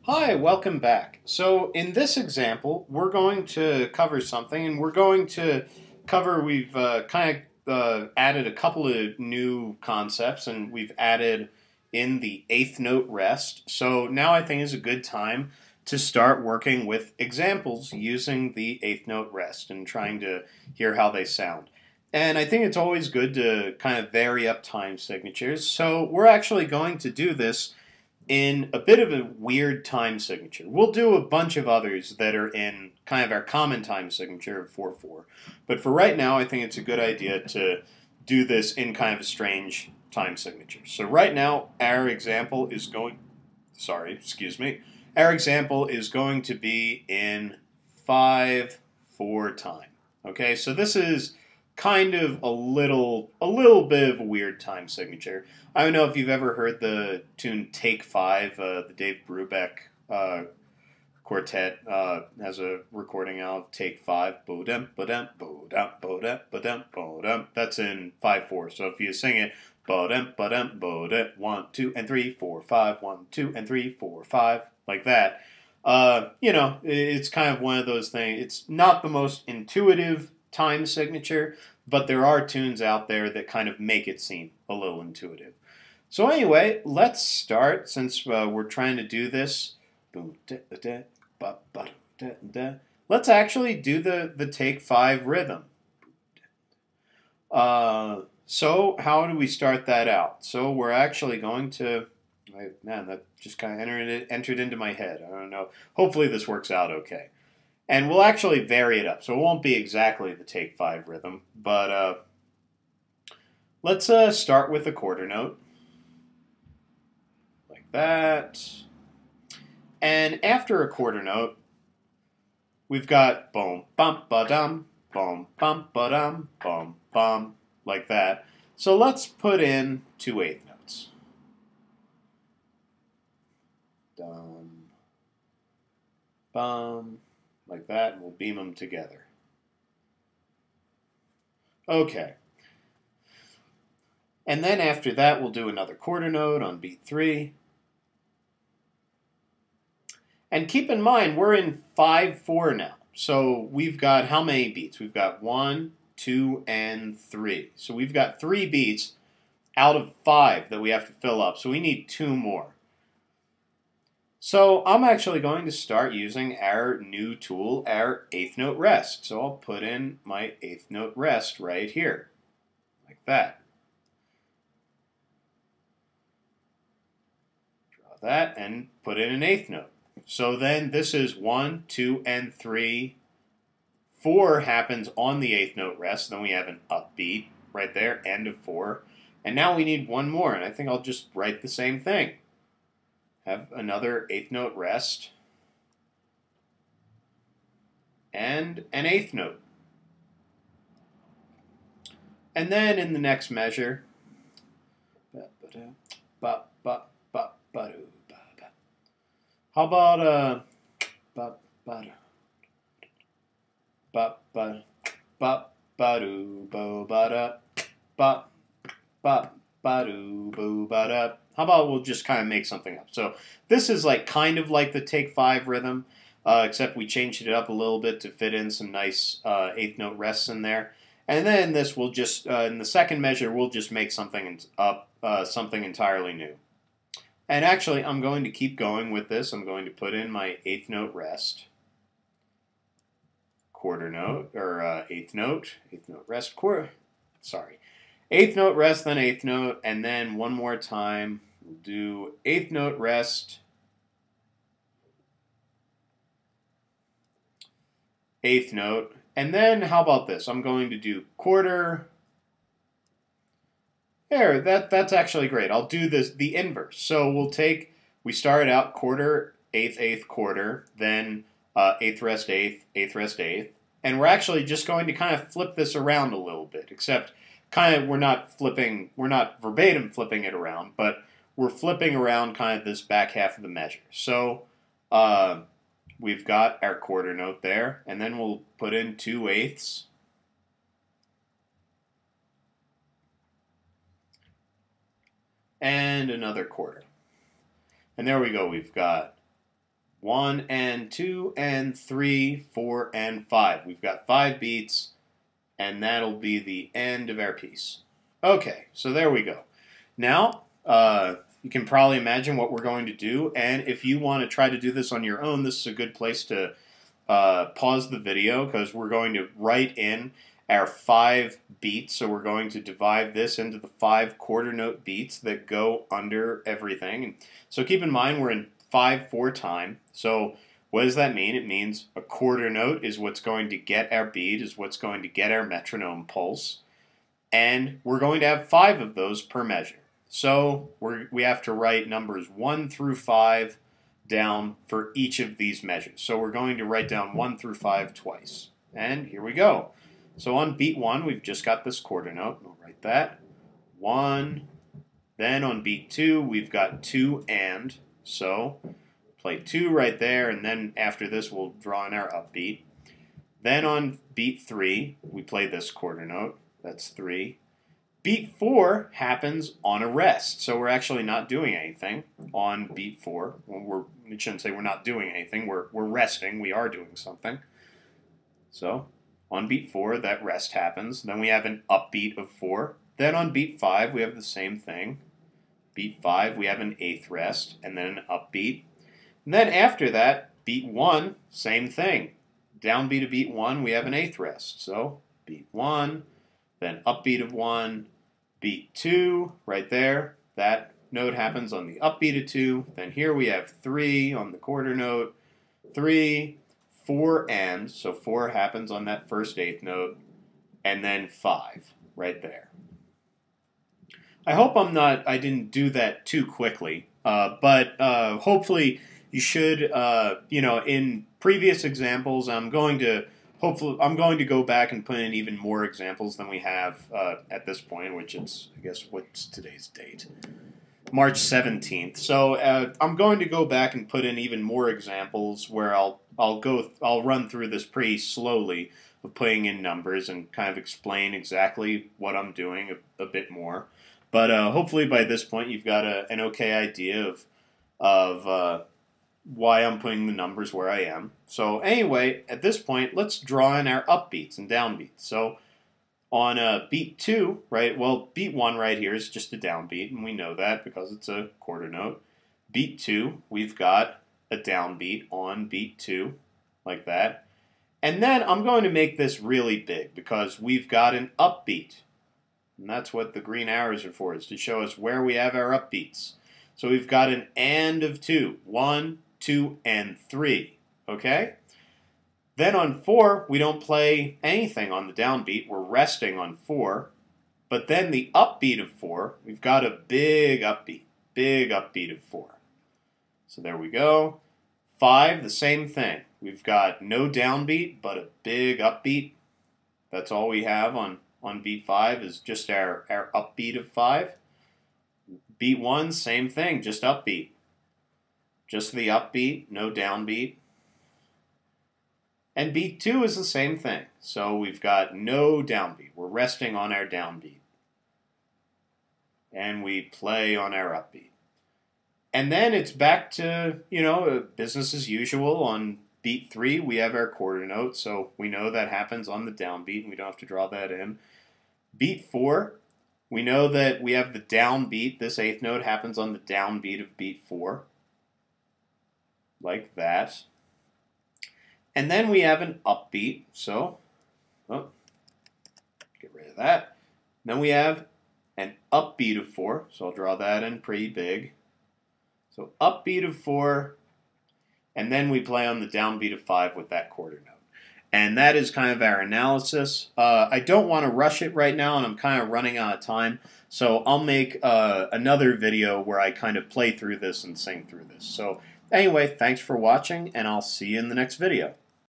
Hi, welcome back. So in this example, we're going to cover something, and we're going to cover, we've kind of added a couple of new concepts, and we've added in the eighth note rest. So now I think is a good time to start working with examples using the eighth note rest and trying to hear how they sound. And I think it's always good to kind of vary up time signatures. So we're actually going to do this in a bit of a weird time signature. We'll do a bunch of others that are in kind of our common time signature of 4/4. But for right now, I think it's a good idea to do this in kind of a strange time signature. So right now, our example is going, sorry, excuse me, our example is going to be in 5/4 time. Okay, so this is kind of a little bit of a weird time signature. I don't know if you've ever heard the tune "Take Five." The Dave Brubeck quartet has a recording of "Take Five." Bo-dum, ba-dum, bo-dum, ba-dum, ba-dum, ba-dum. That's in 5/4. So if you sing it, bo-dum, ba-dum, bo-dum, 1, 2, and 3, 4, 5, 1, 2, and 3, 4, 5, like that. It's kind of one of those things. It's not the most intuitive time signature, but there are tunes out there that kind of make it seem a little intuitive. So anyway, let's start, since we're trying to do this. Let's actually do the take 5 rhythm. So how do we start that out? So we're actually going to, man, that just kind of entered into my head. I don't know. Hopefully this works out okay. And we'll actually vary it up, so it won't be exactly the take 5 rhythm, but let's start with a quarter note, like that. And after a quarter note, we've got boom, bum, ba-dum, boom, bum, ba-dum, boom, bum, like that. So let's put in 2/8 notes. Dum, bum, like that, and we'll beam them together. Okay. And then after that, we'll do another quarter note on beat 3. And keep in mind, we're in 5/4 now. So we've got how many beats? We've got 1, 2, and 3. So we've got 3 beats out of 5 that we have to fill up. So we need 2 more. So I'm actually going to start using our new tool, our eighth note rest. So I'll put in my eighth note rest right here, like that. Draw that and put in an eighth note. So then this is 1, 2, and 3. 4 happens on the eighth note rest. Then we have an upbeat right there, end of 4. And now we need one more, and I think I'll just write the same thing. Have another eighth note rest and an eighth note. And then in the next measure, how about how about we'll just kind of make something up. So this is like kind of like the take 5 rhythm, except we changed it up a little bit to fit in some nice eighth note rests in there. And then this will just, in the second measure, we'll just make something up, something entirely new. And actually, I'm going to keep going with this. I'm going to put in my eighth note rest, quarter note, or eighth note rest, eighth note rest, then eighth note, and then one more time, we'll do eighth note rest, eighth note, and then how about this? I'm going to do quarter. There, that's actually great. I'll do this the inverse. So we start out quarter, eighth, eighth, quarter, then eighth rest, eighth, eighth rest, eighth, and we're actually just going to kind of flip this around a little bit, except kind of we're not verbatim flipping it around, but we're flipping around kind of this back half of the measure. So we've got our quarter note there, and then we'll put in 2/8. And another quarter. And there we go. We've got 1 and 2 and 3, 4 and 5. We've got 5 beats, and that'll be the end of our piece. Okay, so there we go. Now, you can probably imagine what we're going to do, and if you want to try to do this on your own, this is a good place to pause the video, because we're going to write in our 5 beats. So we're going to divide this into the 5 quarter note beats that go under everything. And so keep in mind we're in 5/4 time. So what does that mean? It means a quarter note is what's going to get our beat, is what's going to get our metronome pulse. And we're going to have 5 of those per measure. So we have to write numbers 1 through 5 down for each of these measures. So we're going to write down 1 through 5 twice. And here we go. So on beat 1, we've just got this quarter note. We'll write that. 1. Then on beat 2, we've got 2 and. So play 2 right there, and then after this, we'll draw in our upbeat. Then on beat 3, we play this quarter note. That's 3. Beat 4 happens on a rest, so we're actually not doing anything on beat 4. Well, we shouldn't say we're not doing anything. We're resting. We are doing something. So on beat 4, that rest happens. Then we have an upbeat of 4. Then on beat 5, we have the same thing. Beat 5, we have an 8th rest, and then an upbeat. And then after that, beat 1, same thing. Downbeat of beat 1, we have an 8th rest. So beat 1, then upbeat of 1, beat 2, right there. That note happens on the upbeat of 2. Then here we have 3 on the quarter note, 3, 4 and, so 4 happens on that first 8th note, and then 5 right there. I hope I didn't do that too quickly, but hopefully you should, in previous examples, I'm going to go back and put in even more examples than we have at this point, which is, I guess, what's today's date? March 17th. So I'm going to go back and put in even more examples where I'll run through this pretty slowly of putting in numbers and kind of explain exactly what I'm doing a bit more. But hopefully by this point you've got an okay idea of why I'm putting the numbers where I am. So anyway, at this point, let's draw in our upbeats and downbeats. So on beat 2, right, well, beat 1 right here is just a downbeat, and we know that because it's a quarter note. Beat 2, we've got a downbeat on beat 2, like that. And then I'm going to make this really big because we've got an upbeat. And that's what the green arrows are for, is to show us where we have our upbeats. So we've got an and of 2. 1, 2, and 3. Okay? Then on 4, we don't play anything on the downbeat. We're resting on 4. But then the upbeat of 4, we've got a big upbeat of 4. So there we go. 5, the same thing. We've got no downbeat, but a big upbeat. That's all we have on beat 5 is just our upbeat of 5. Beat 1, same thing, just upbeat. Just the upbeat, no downbeat. And beat 2 is the same thing. So we've got no downbeat. We're resting on our downbeat. And we play on our upbeat. And then it's back to, business as usual. On beat 3, we have our quarter note, so we know that happens on the downbeat, and we don't have to draw that in. Beat 4, we know that we have the downbeat. This 8th note happens on the downbeat of beat 4. Like that. And then we have an upbeat, so, get rid of that. Then we have an upbeat of 4, so I'll draw that in pretty big. So upbeat of 4, and then we play on the downbeat of 5 with that quarter note. And that is kind of our analysis. I don't want to rush it right now, and I'm kind of running out of time. So I'll make another video where I kind of play through this and sing through this. So anyway, thanks for watching, and I'll see you in the next video.